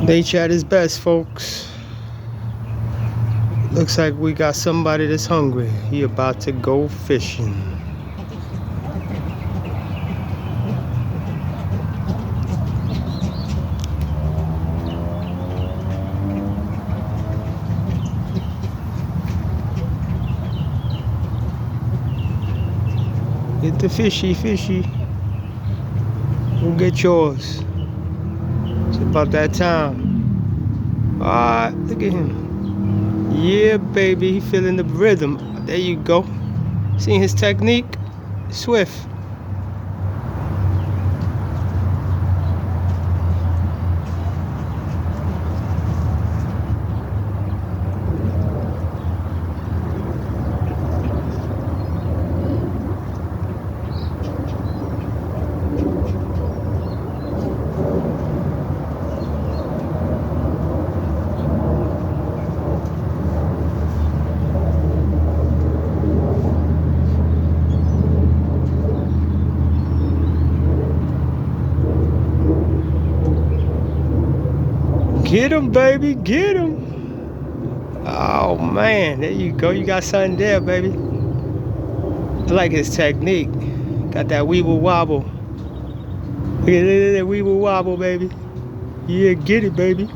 Nature at his best, folks. Looks like we got somebody that's hungry. He about to go fishing. Get the fishy. Go get yours. It's about that time. Alright, look at him. Yeah, baby, he feeling the rhythm. There you go. Seeing his technique? Swift. Get him, baby, get him. Oh, man, there you go. You got something there, baby. I like his technique. Got that weeble wobble. Look at that weeble wobble, baby. Yeah, get it, baby.